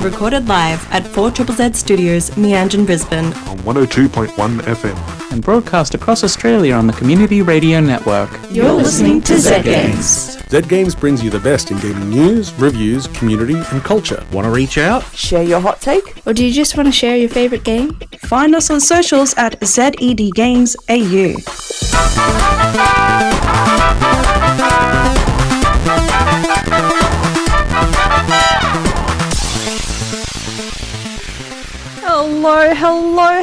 recorded live at 4ZZZ Studios, Meanjin, Brisbane. On 102.1 FM. And broadcast across Australia on the Community Radio Network. You're listening to Zed Games. Zed Games brings you the best in gaming news, reviews, community and culture. Want to reach out? Share your hot take? Or do you just want to share your favourite game? Find us on socials at Zed Games AU.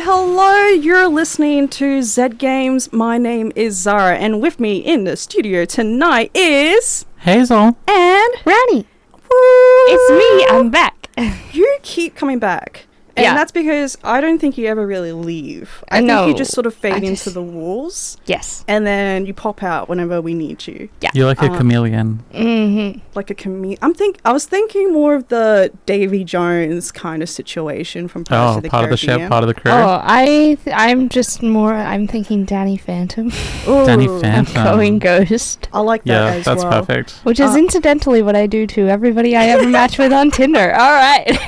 Hello. You're listening to Zed Games. My name is Zahra, and with me in the studio tonight is Hazel and Rani. Woo! It's me. I'm back. You keep coming back. And Yeah. that's because I don't think you ever really leave. I think No, you just sort of fade I into just- the walls, Yes. and then you pop out whenever we need you. Yeah. You're like a chameleon. Mm-hmm. Like a I was thinking more of the Davy Jones kind of situation from Pirates Oh, of the part of the Caribbean. ship, part of the crew. Oh, I'm just more. I'm thinking Danny Phantom. Danny Ooh, Phantom. Going Ghost. I like that Yeah, as that's well. perfect. Which is incidentally what I do to everybody I ever match with on Tinder. All right.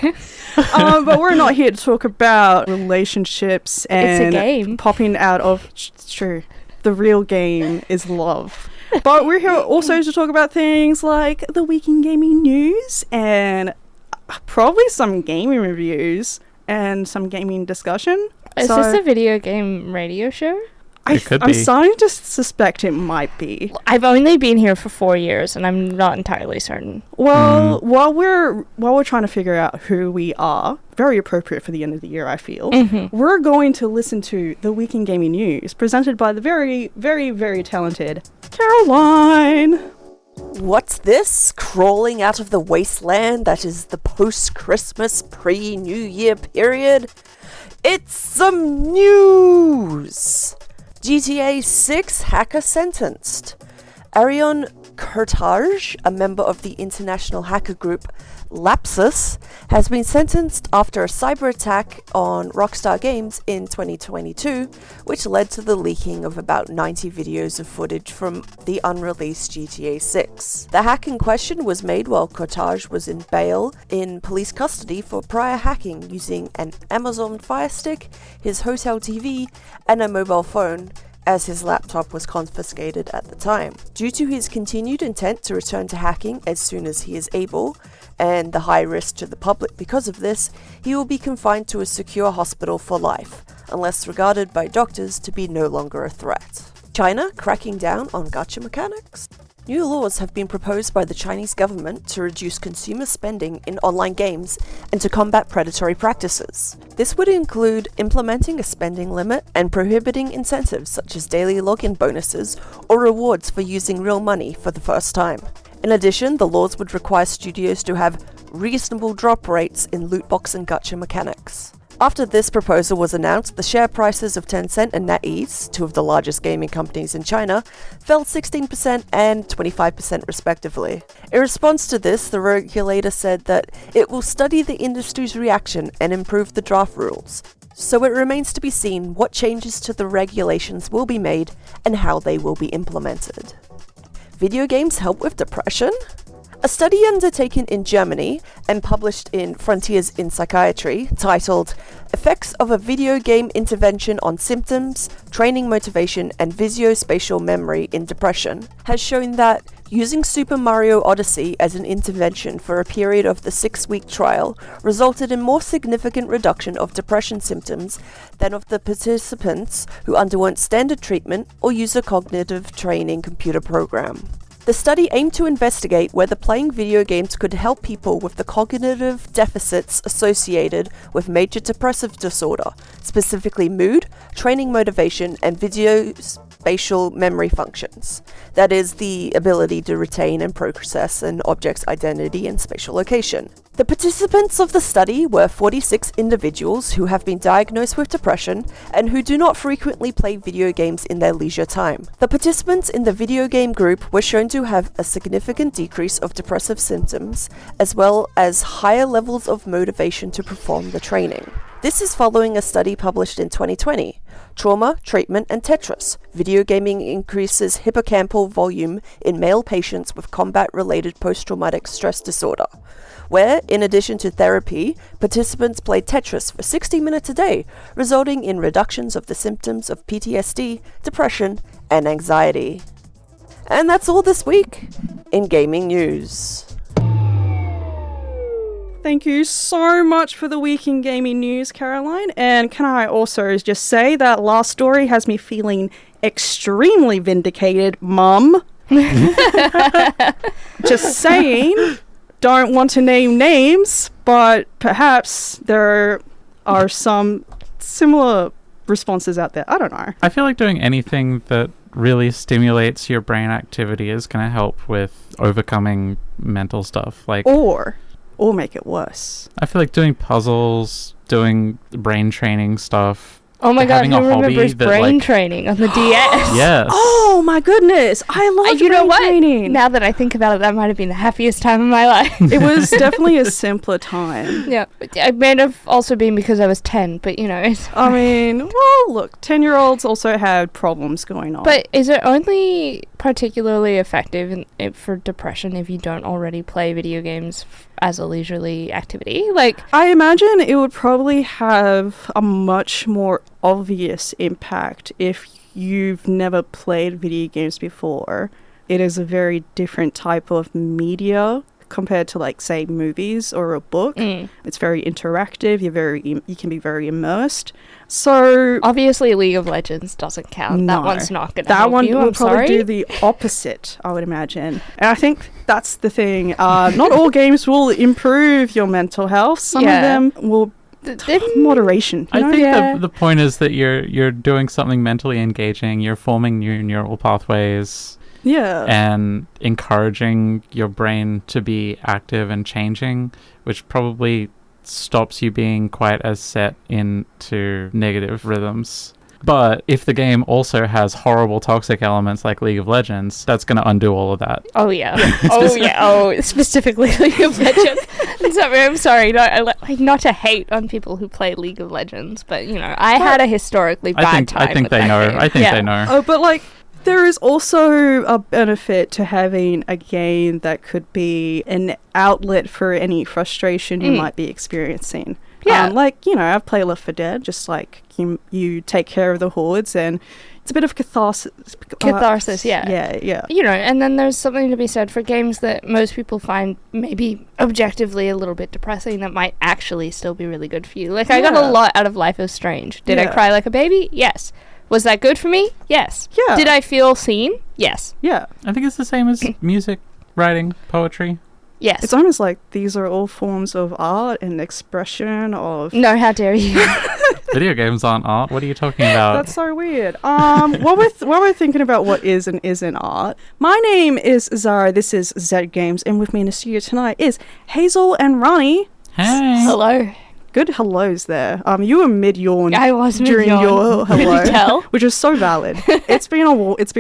But we're not here to talk about relationships and It's a game. popping out of. It's true. The real game is love. But we're here also to talk about things like the week in gaming news and probably some gaming reviews and some gaming discussion. Is this a video game radio show? It could I'm be. starting to suspect it might be. I've only been here for 4 years, and I'm not entirely certain. Well, while we're trying to figure out who we are, very appropriate for the end of the year, I feel. Mm-hmm. We're going to listen to the Week in Gaming News, presented by the very, very, very talented Caroline. What's this? Crawling out of the wasteland that is the post-Christmas, pre-New Year period? It's some news! GTA 6 hacker sentenced. Arion Kurtaj, a member of the international hacker group Lapsus, has been sentenced after a cyber attack on Rockstar Games in 2022, which led to the leaking of about 90 videos of footage from the unreleased GTA 6. The hack in question was made while Kurtaj was in bail in police custody for prior hacking using an Amazon Fire Stick, his hotel TV, and a mobile phone, as his laptop was confiscated at the time. Due to his continued intent to return to hacking as soon as he is able, and the high risk to the public because of this, he will be confined to a secure hospital for life, unless regarded by doctors to be no longer a threat. China cracking down on gacha mechanics. New laws have been proposed by the Chinese government to reduce consumer spending in online games and to combat predatory practices. This would include implementing a spending limit and prohibiting incentives such as daily login bonuses or rewards for using real money for the first time. In addition, the laws would require studios to have reasonable drop rates in loot box and gacha mechanics. After this proposal was announced, the share prices of Tencent and NetEase, two of the largest gaming companies in China, fell 16% and 25% respectively. In response to this, the regulator said that it will study the industry's reaction and improve the draft rules. So it remains to be seen what changes to the regulations will be made and how they will be implemented. Video games help with depression? A study undertaken in Germany and published in Frontiers in Psychiatry, titled Effects of a Video Game Intervention on Symptoms, Training Motivation and Visuospatial Memory in Depression, has shown that using Super Mario Odyssey as an intervention for a period of the 6-week trial resulted in more significant reduction of depression symptoms than of the participants who underwent standard treatment or used a cognitive training computer program. The study aimed to investigate whether playing video games could help people with the cognitive deficits associated with major depressive disorder, specifically mood, training motivation, and visuospatial memory functions. That is, the ability to retain and process an object's identity and spatial location. The participants of the study were 46 individuals who have been diagnosed with depression and who do not frequently play video games in their leisure time. The participants in the video game group were shown to have a significant decrease of depressive symptoms, as well as higher levels of motivation to perform the training. This is following a study published in 2020. Trauma, Treatment and Tetris. Video gaming increases hippocampal volume in male patients with combat-related post-traumatic stress disorder, where, in addition to therapy, participants played Tetris for 60 minutes a day, resulting in reductions of the symptoms of PTSD, depression, and anxiety. And that's all this week in gaming news. Thank you so much for the week in gaming news, Caroline. And can I also just say that last story has me feeling extremely vindicated, Mum. Just saying, don't want to name names, but perhaps there are some similar responses out there. I don't know. I feel like doing anything that really stimulates your brain activity is going to help with overcoming mental stuff. Like, Or make it worse. I feel like doing puzzles, doing brain training stuff. Oh my god, having who a hobby remembers that, brain like- training on the DS? Yes. Oh my goodness, I love You know brain what? training. Now that I think about it, that might have been the happiest time of my life. It was definitely a simpler time. Yeah, it may have also been because I was 10, but you know. I mean, well, look, 10-year-olds also had problems going on. But is it only particularly effective for depression if you don't already play video games as a leisurely activity? Like, I imagine it would probably have a much more obvious impact if you've never played video games before. It is a very different type of media compared to, like, say, movies or a book. It's very interactive. You can be very immersed. So obviously, League of Legends doesn't count. No. That one's not going to that help one you. will I'm probably sorry. do the opposite, I would imagine. And I think that's the thing. Not all games will improve your mental health. Some of Yeah. them will. Moderation. I you know? think Yeah. the point is that you're doing something mentally engaging, you're forming new neural pathways, Yeah. and encouraging your brain to be active and changing, which probably stops you being quite as set into negative rhythms. But if the game also has horrible toxic elements like League of Legends, that's going to undo all of that. Oh yeah. Specifically League of Legends. I'm sorry, not to hate on people who play League of Legends, but you know, I had a historically bad time. I think with they that know. game. I think Yeah. they know. Oh, but like, there is also a benefit to having a game that could be an outlet for any frustration you might be experiencing. Yeah. Like, you know, I've played Left 4 Dead, just like you take care of the hordes, and it's a bit of catharsis. Yeah. Yeah. You know, and then there's something to be said for games that most people find maybe objectively a little bit depressing that might actually still be really good for you. Like, I got a lot out of Life is Strange. Did I Yeah. cry like a baby? Yes. Was that good for me? Yes. Yeah. Did I feel seen? Yes. Yeah. I think it's the same as music, writing, poetry. Yes. It's almost like these are all forms of art and expression of... No, how dare you? Video games aren't art. What are you talking about? That's so weird. While we're thinking about what is and isn't art, my name is Zahra. This is Zed Games, and with me in the studio tonight is Hazel and Rani. Hey. Hello. Good hellos there. You were mid-yawn I was during mid-yawn. your Could you hello, tell? which is so valid. It's been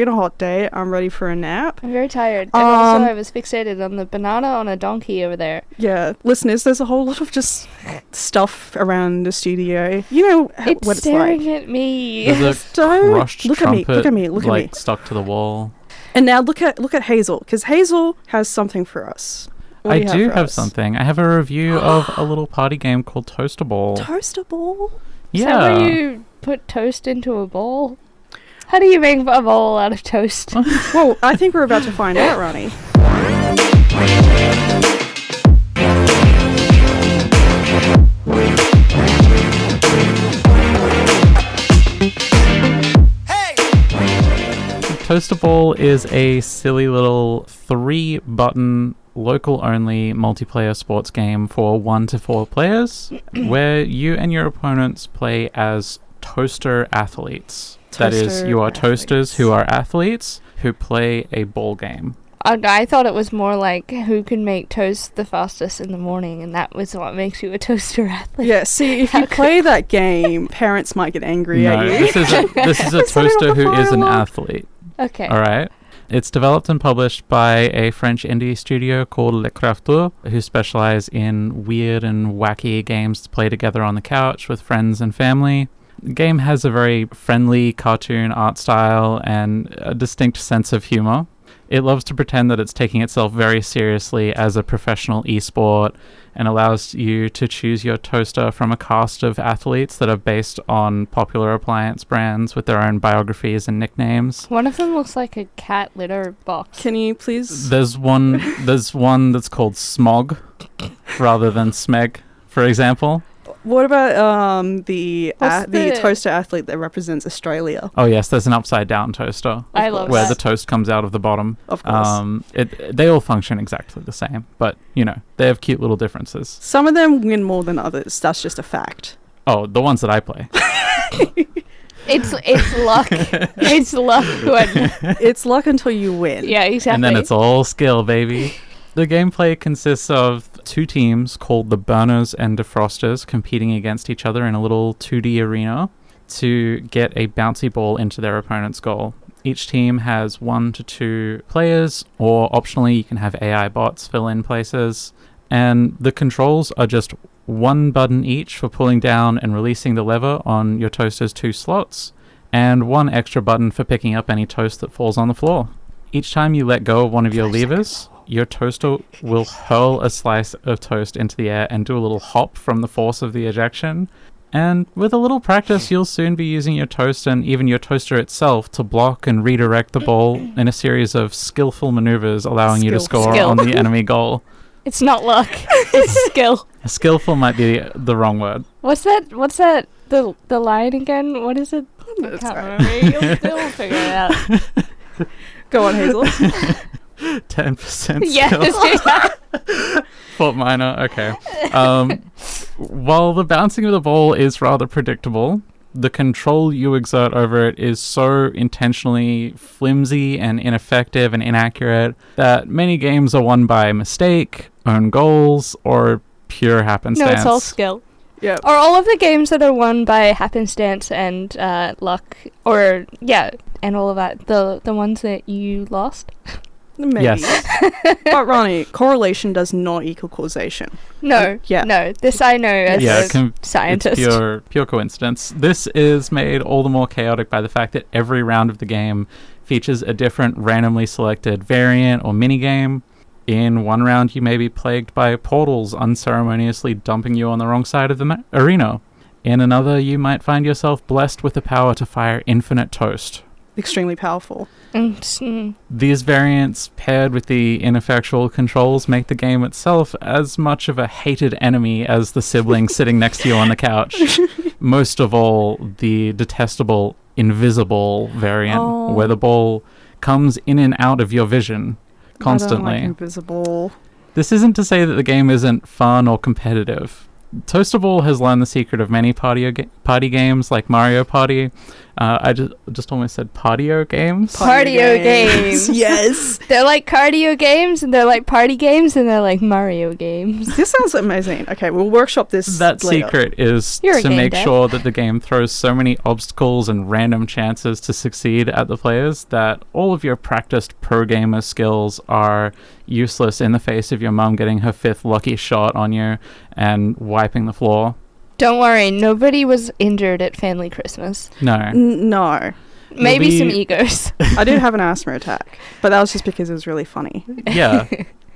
a hot day. I'm ready for a nap. I'm very tired. And also, I was fixated on the banana on a donkey over there. Yeah, listeners, there's a whole lot of just stuff around the studio. You know It's what it's staring like. at me. There's a Don't crushed look at me. trumpet, Look at me. Look at like, me. stuck to the wall. And now look at Hazel, because Hazel has something for us. What I you do for have us? something. I have a review of a little party game called Toasterball. Toasterball. Is that where you put toast into a bowl? How do you make a bowl out of toast? Well, I think we're about to find out, Rani. Toasterball is a silly little 3-button local-only multiplayer sports game for 1 to 4 players, where you and your opponents play as toaster athletes. That is, you are toasters who are athletes who play a ball game. I thought it was more like who can make toast the fastest in the morning, and that was what makes you a toaster athlete. Yeah, see, if you play that game, parents might get angry No, at you. this is a It's not even toaster the who is an firework. athlete. Okay. All right. It's developed and published by a French indie studio called Les Crafteurs, who specialize in weird and wacky games to play together on the couch with friends and family. The game has a very friendly cartoon art style and a distinct sense of humor. It loves to pretend that it's taking itself very seriously as a professional esport and allows you to choose your toaster from a cast of athletes that are based on popular appliance brands with their own biographies and nicknames. One of them looks like a cat litter box. Can you please? There's one that's called Smog rather than Smeg, for example. What about the What's the- toaster athlete that represents Australia? Oh yes, there's an upside down toaster I love where that. the toast comes out of the bottom. Of course. They all function exactly the same, but they have cute little differences. Some of them win more than others. That's just a fact. Oh, the ones that I play. It's luck. It's luck. It's luck until you win. Yeah, exactly. And then it's all skill, baby. The gameplay consists of 2 teams called the Burners and Defrosters competing against each other in a little 2D arena to get a bouncy ball into their opponent's goal. Each team has 1 to 2 players, or optionally you can have AI bots fill in places. And the controls are just 1 button each for pulling down and releasing the lever on your toaster's 2 slots, and 1 extra button for picking up any toast that falls on the floor. Each time you let go of one of your levers, your toaster will hurl a slice of toast into the air and do a little hop from the force of the ejection. And with a little practice, you'll soon be using your toast and even your toaster itself to block and redirect the ball in a series of skillful maneuvers, allowing you to score Skill. on the enemy goal. It's not luck. It's skill. Skillful might be the wrong word. What's that? The line again? What is it? I can't remember. You'll figure it out. Go on, Hazel. 10% Yes. skill. Fort Minor, okay. While the bouncing of the ball is rather predictable, the control you exert over it is so intentionally flimsy and ineffective and inaccurate that many games are won by mistake, own goals, or pure happenstance. No, it's all skill. Yeah. Are all of the games that are won by happenstance and luck, and all of that, the ones that you lost? Maybe. Yes. But Rani, correlation does not equal causation. No. Yeah. No. This I know as a scientist. It's pure coincidence. This is made all the more chaotic by the fact that every round of the game features a different randomly selected variant or minigame. In one round, you may be plagued by portals unceremoniously dumping you on the wrong side of the arena. In another, you might find yourself blessed with the power to fire infinite toast. Extremely powerful. These variants, paired with the ineffectual controls, make the game itself as much of a hated enemy as the sibling sitting next to you on the couch. Most of all, the detestable invisible variant, where the ball comes in and out of your vision constantly. I don't like invisible. This isn't to say that the game isn't fun or competitive. Toasterball has learned the secret of many party games like Mario Party. I just almost said patio games. Cardio games. Yes. They're like cardio games, and they're like party games, and they're like Mario games. This sounds amazing. Okay, we'll workshop this That later. secret is You're a to game make dev. sure that the game throws so many obstacles and random chances to succeed at the players that all of your practiced pro gamer skills are useless in the face of your mum getting her 5th lucky shot on you and wiping the floor. Don't worry, nobody was injured at Family Christmas. No. No. Maybe be- some egos. I did have an asthma attack, but that was just because it was really funny. Yeah.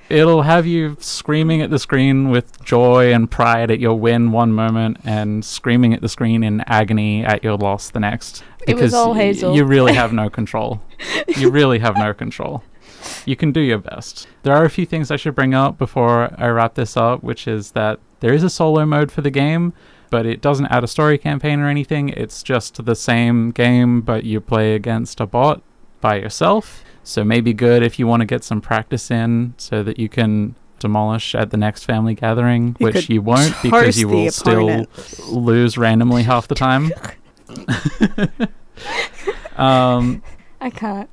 It'll have you screaming at the screen with joy and pride at your win one moment and screaming at the screen in agony at your loss the next. It was all Hazel. You really have no control. You really have no control. You can do your best. There are a few things I should bring up before I wrap this up, which is that there is a solo mode for the game, but it doesn't add a story campaign or anything. It's just the same game, but you play against a bot by yourself. So maybe good if you want to get some practice in so that you can demolish at the next family gathering, You which could you won't because toast you the will still opponent. lose randomly half the time. I can't.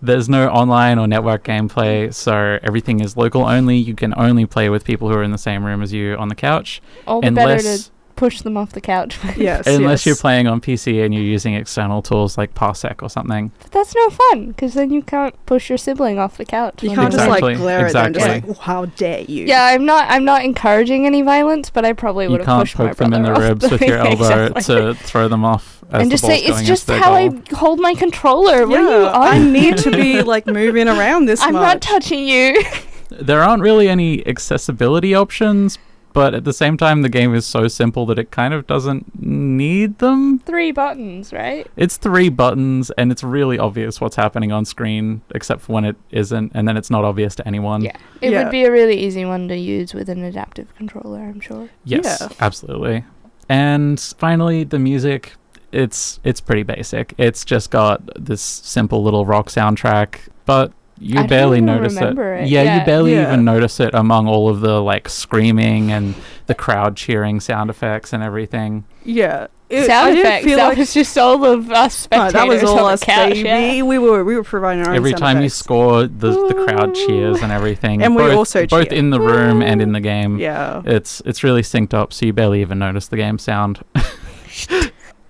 There's no online or network gameplay, so everything is local only. You can only play with people who are in the same room as you on the couch. All the better to Unless push them off the couch. Yes. Unless you're playing on PC and you're using external tools like Parsec or something. But that's no fun, because then you can't push your sibling off the couch. You when can't they're- just Exactly, like glare at them and just exactly. like, "Oh, how dare you?" Yeah, I'm not encouraging any violence, but I probably You would have can't pushed my poke them in the brother off ribs with your elbow Exactly. to throw them off as And the just ball's say, it's going just into their how goal. I hold my controller. What are you on? I need to be like moving around this I'm much. not touching you. There aren't really any accessibility options, but at the same time, the game is so simple that it kind of doesn't need them. 3 buttons, right? It's 3 buttons, and it's really obvious what's happening on screen, except for when it isn't, and then it's not obvious to anyone. Yeah. It Yeah. would be a really easy one to use with an adaptive controller, I'm sure. Yes, Yeah. absolutely. And finally, the music, it's pretty basic. It's just got this simple little rock soundtrack, but you I don't barely even notice remember it. Yeah, Yeah. you barely Yeah. even notice it among all of the like screaming and the crowd cheering sound effects and everything. Yeah. Sound effects. That was just all of us spectators that was all on us, the couch. baby. Yeah. We were providing our own Every sound time you effects. score, the crowd cheers and everything. And we both, also both cheer. in the room and in the game. Yeah. It's really synced up, so you barely even notice the game sound.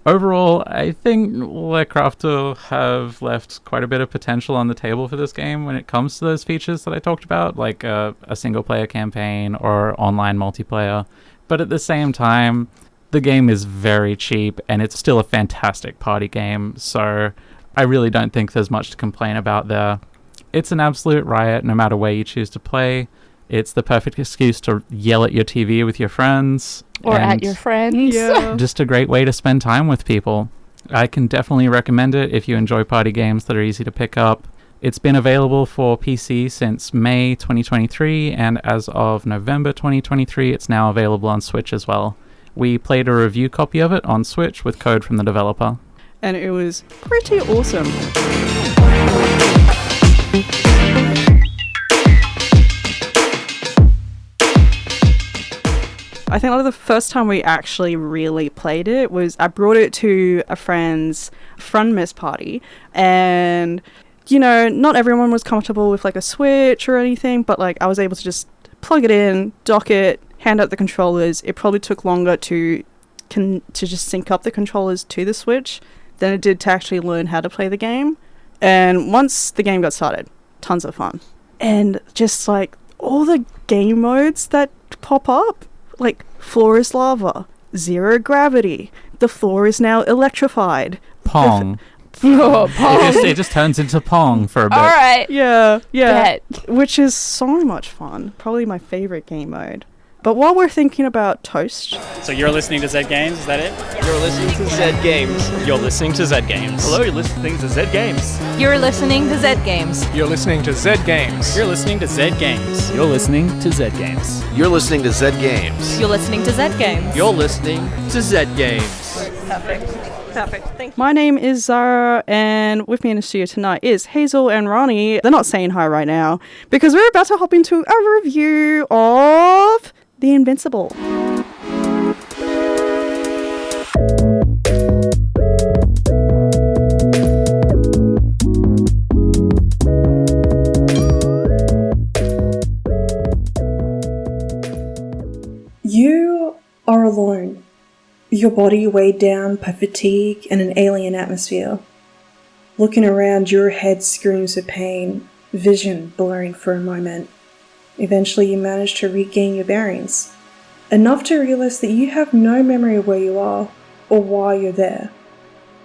Overall, I think Lecrafter have left quite a bit of potential on the table for this game when it comes to those features that I talked about, like a single-player campaign or online multiplayer. But at the same time, the game is very cheap, and it's still a fantastic party game, so I really don't think there's much to complain about there. It's an absolute riot no matter where you choose to play. It's the perfect excuse to yell at your TV with your friends. Or at and your friends. Yeah. just a great way to spend time with people. I can definitely recommend it if you enjoy party games that are easy to pick up. It's been available for PC since May 2023, and as of November 2023, it's now available on Switch as well. We played a review copy of it on Switch with code from the developer. And it was pretty awesome. I think like the first time we actually really played it was I brought it to a friend's Friendmas party, and you know, not everyone was comfortable with like a Switch or anything, but like I was able to just plug it in, dock it, hand out the controllers. It probably took longer to just sync up the controllers to the Switch than it did to actually learn how to play the game. And once the game got started, tons of fun. And just like all the game modes that pop up, like floor is lava, zero gravity, the floor is now electrified. Pong. Oh, Pong. It just turns into Pong for a bit. All right. Yeah, Bet. which is so much fun. Probably my favorite game mode. But while we're thinking about Toast, So you're listening to Zed Games, is that it? You're listening to Zed Games. You're listening to Zed Games. Hello, you're listening to Zed Games. You're listening to Zed Games. You're listening to Zed Games. You're listening to Zed Games. You're listening to Zed Games. You're listening to Zed Games. You're listening to Zed Games. You're listening to Zed Games. Perfect. Thank you. My name is Zahra, and with me in the studio tonight is Hazel and Rani. They're not saying hi right now because we're about to hop into a review of The Invincible. You are alone, your body weighed down by fatigue and an alien atmosphere. Looking around, your head screams with pain, vision blurring for a moment. Eventually, you manage to regain your bearings, enough to realize that you have no memory of where you are or why you're there.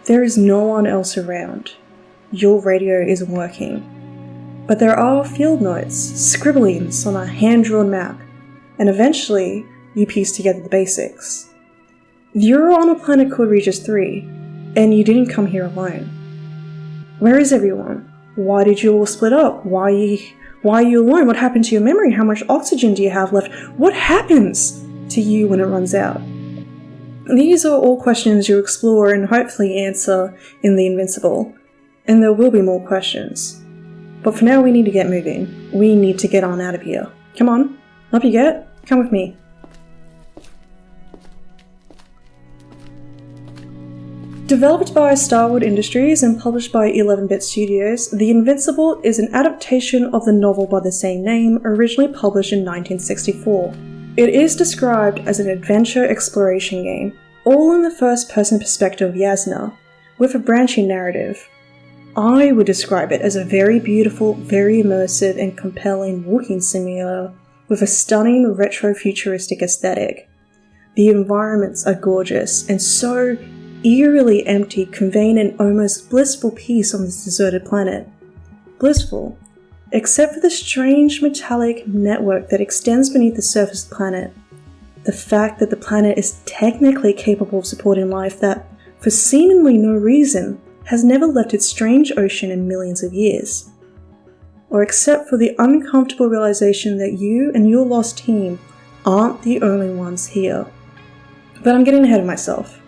There is no one else around. Your radio isn't working. But there are field notes, scribblings on a hand-drawn map, and eventually, you piece together the basics. You're on a planet called Regis 3, and you didn't come here alone. Where is everyone? Why did you all split up? Why are you alone? What happened to your memory? How much oxygen do you have left? What happens to you when it runs out? These are all questions you explore and hopefully answer in The Invincible, and there will be more questions. But for now, we need to get moving. We need to get on out of here. Come on, up you get. Come with me. Developed by Starwood Industries and published by 11-Bit Studios, The Invincible is an adaptation of the novel by the same name, originally published in 1964. It is described as an adventure exploration game, all in the first-person perspective of Yasna, with a branching narrative. I would describe it as a very beautiful, very immersive and compelling walking simulator with a stunning retro-futuristic aesthetic. The environments are gorgeous and so eerily empty, conveying an almost blissful peace on this deserted planet. Blissful, except for the strange metallic network that extends beneath the surface of the planet. The fact that the planet is technically capable of supporting life that, for seemingly no reason, has never left its strange ocean in millions of years. Or except for the uncomfortable realization that you and your lost team aren't the only ones here. But I'm getting ahead of myself.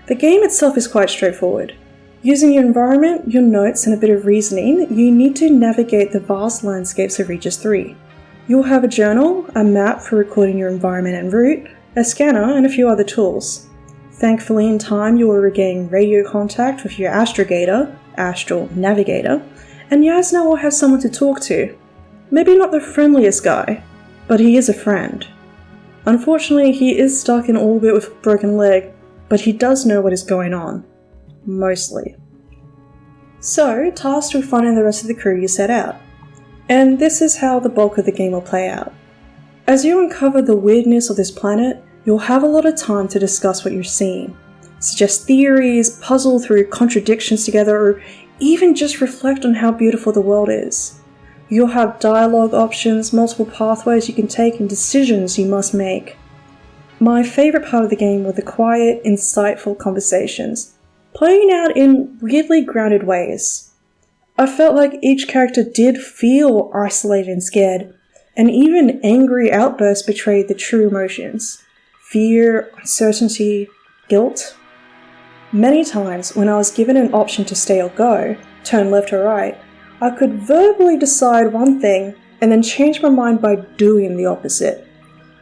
The game itself is quite straightforward. Using your environment, your notes, and a bit of reasoning, you need to navigate the vast landscapes of Regis 3. You'll have a journal, a map for recording your environment and route, a scanner, and a few other tools. Thankfully, in time, you will regain radio contact with your astrogator, astral navigator, and Yasna will have someone to talk to. Maybe not the friendliest guy, but he is a friend. Unfortunately, he is stuck in orbit with a broken leg, but he does know what is going on. Mostly. So, tasked with finding the rest of the crew, you set out. And this is how the bulk of the game will play out. As you uncover the weirdness of this planet, you'll have a lot of time to discuss what you're seeing, suggest theories, puzzle through contradictions together, or even just reflect on how beautiful the world is. You'll have dialogue options, multiple pathways you can take, and decisions you must make. My favourite part of the game were the quiet, insightful conversations, playing out in weirdly grounded ways. I felt like each character did feel isolated and scared, and even angry outbursts betrayed the true emotions. Fear, uncertainty, guilt. Many times when I was given an option to stay or go, turn left or right, I could verbally decide one thing and then change my mind by doing the opposite.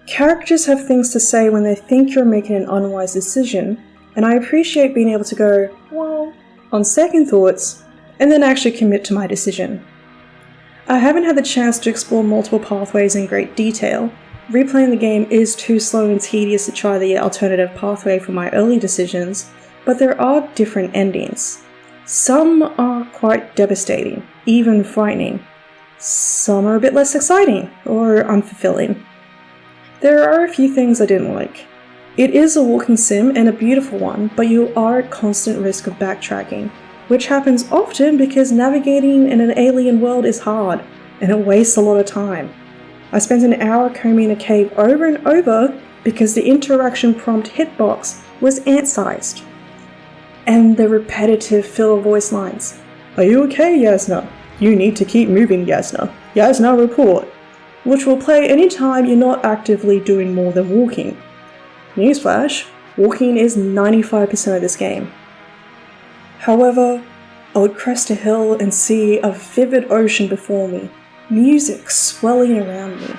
Characters have things to say when they think you're making an unwise decision, and I appreciate being able to go, well, on second thoughts, and then actually commit to my decision. I haven't had the chance to explore multiple pathways in great detail. Replaying the game is too slow and tedious to try the alternative pathway for my early decisions, but there are different endings. Some are quite devastating, even frightening. Some are a bit less exciting, or unfulfilling. There are a few things I didn't like. It is a walking sim and a beautiful one, but you are at constant risk of backtracking, which happens often because navigating in an alien world is hard, and it wastes a lot of time. I spent an hour combing a cave over and over because the interaction prompt hitbox was ant-sized. And the repetitive filler voice lines. Are you okay, Yasna? You need to keep moving, Yasna. Yasna, report. Which will play anytime you're not actively doing more than walking. Newsflash, walking is 95% of this game. However, I would crest a hill and see a vivid ocean before me, music swelling around me.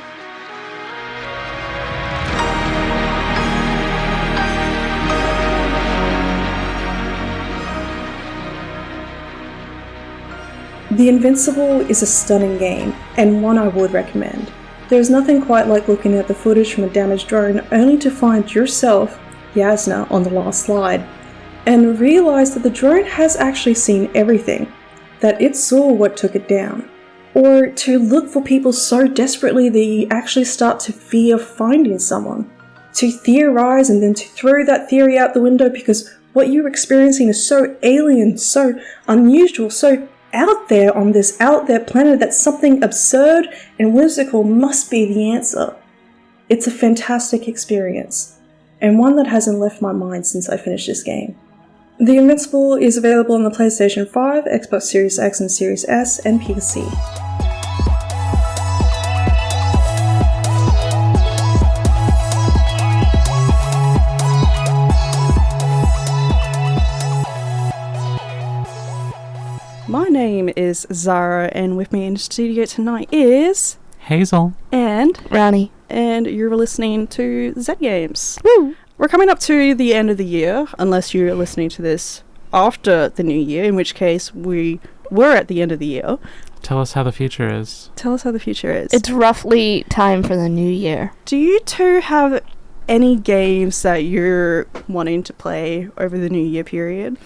The Invincible is a stunning game, and one I would recommend. There's nothing quite like looking at the footage from a damaged drone only to find yourself, Yasna, on the last slide, and realize that the drone has actually seen everything, that it saw what took it down. Or to look for people so desperately that you actually start to fear finding someone. To theorize and then to throw that theory out the window because what you're experiencing is so alien, so unusual, so out there on this out there planet that something absurd and whimsical must be the answer. It's a fantastic experience, and one that hasn't left my mind since I finished this game. The Invincible is available on the PlayStation 5, Xbox Series X and Series S, and PC. My name is Zahra, and with me in the studio tonight is Hazel and Rani, and you're listening to Zed Games. Woo! We're coming up to the end of the year, unless you're listening to this after the new year, in which case we were at the end of the year. Tell us how the future is. Tell us how the future is. It's roughly time for the new year. Do you two have any games that you're wanting to play over the New Year period?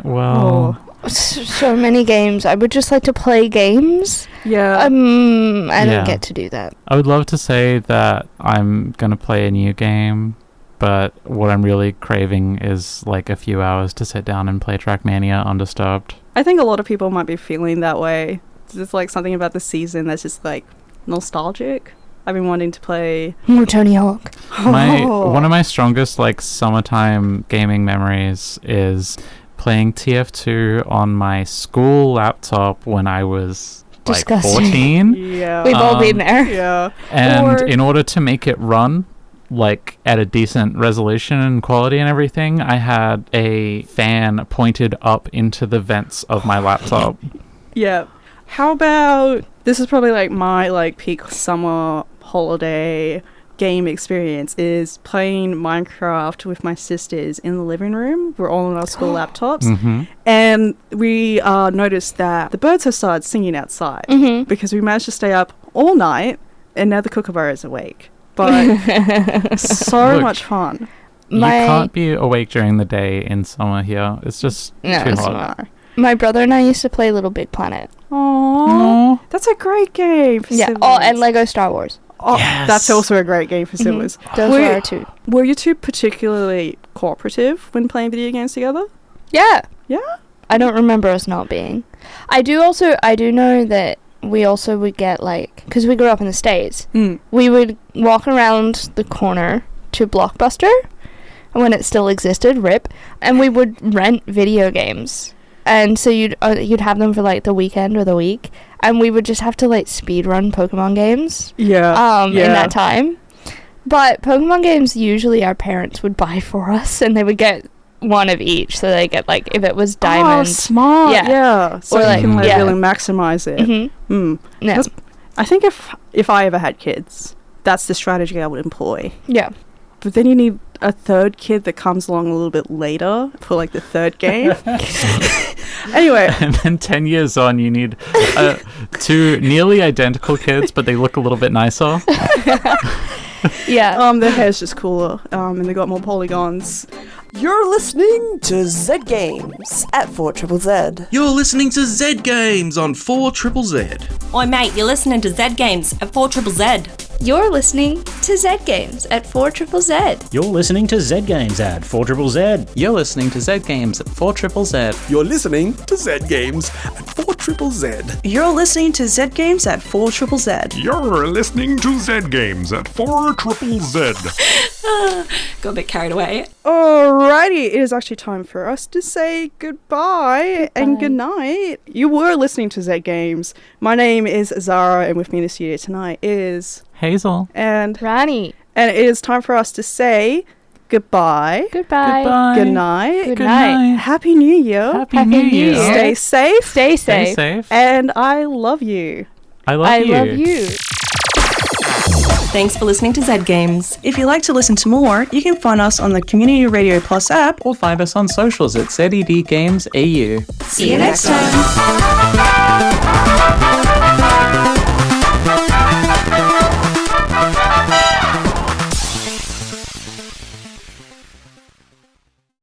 Well, So many games. I would just like to play games. Yeah. I Yeah. don't get to do that. I would love to say that I'm going to play a new game, but what I'm really craving is like a few hours to sit down and play Trackmania undisturbed. I think a lot of people might be feeling that way. There's like something about the season that's just like nostalgic. I've been wanting to play More Tony Hawk. One of my strongest like summertime gaming memories is playing TF2 on my school laptop when I was like Disgusting. 14. Yeah. We've all been there. Yeah. And in order to make it run like at a decent resolution and quality and everything, I had a fan pointed up into the vents of my laptop. Yeah. How about, this is probably like my like peak summer holiday game experience, is playing Minecraft with my sisters in the living room. We're all on our school laptops. Mm-hmm. And we noticed that the birds have started singing outside because we managed to stay up all night and now the kookaburra is awake. But so Look, much fun. You can't be awake during the day in summer here. It's just too it's hot. not. My brother and I used to play Little Big Planet. Aww. That's a great game for Yeah. siblings. Oh, and Lego Star Wars. Oh, Yes. that's also a great game for siblings. Those were our two. Were you two particularly cooperative when playing video games together? Yeah. Yeah? I don't remember us not being. I do know that we also would get like, because we grew up in the States, we would walk around the corner to Blockbuster when it still existed, RIP, and we would rent video games. And so you'd have them for like the weekend or the week, and we would just have to like speed run Pokemon games. Yeah. In that time. But Pokemon games usually our parents would buy for us, and they would get one of each. So they get like, if it was diamonds. Oh, smart. Yeah. So Or you like, can like yeah. really maximize it. Yeah. I think if I ever had kids, that's the strategy I would employ. Yeah. But then you need a third kid that comes along a little bit later for like the third game. Anyway. And then 10 years on, you need two nearly identical kids, but they look a little bit nicer. Yeah. Their hair's just cooler, and they got more polygons. You're listening to Zed Games at 4ZZZ. You're listening to Zed Games on 4ZZZ. Oi mate, you're listening to Zed Games at 4ZZZ. You're listening to Zed Games at 4ZZZ. You're listening to Zed Games at 4ZZZ. You're listening to Zed Games at 4ZZZ. You're listening to Zed Games at 4ZZZ. You're listening to Zed Games at 4ZZZ. You're listening to Zed Games at 4ZZZ. Got a bit carried away. Alrighty, it is actually time for us to say goodbye and good night. You were listening to Zed Games. My name is Zahra, and with me in the studio tonight is Hazel and Rani. And it is time for us to say goodbye. Goodbye. Goodbye. Good night. Good night. Happy New Year. Happy New Year. Stay safe. Stay Stay safe. safe. And I love you. I love I you. love you. Thanks for listening to Zed Games. If you'd like to listen to more, you can find us on the Community Radio Plus app. Or find us on socials at ZED Games AU. See you next time.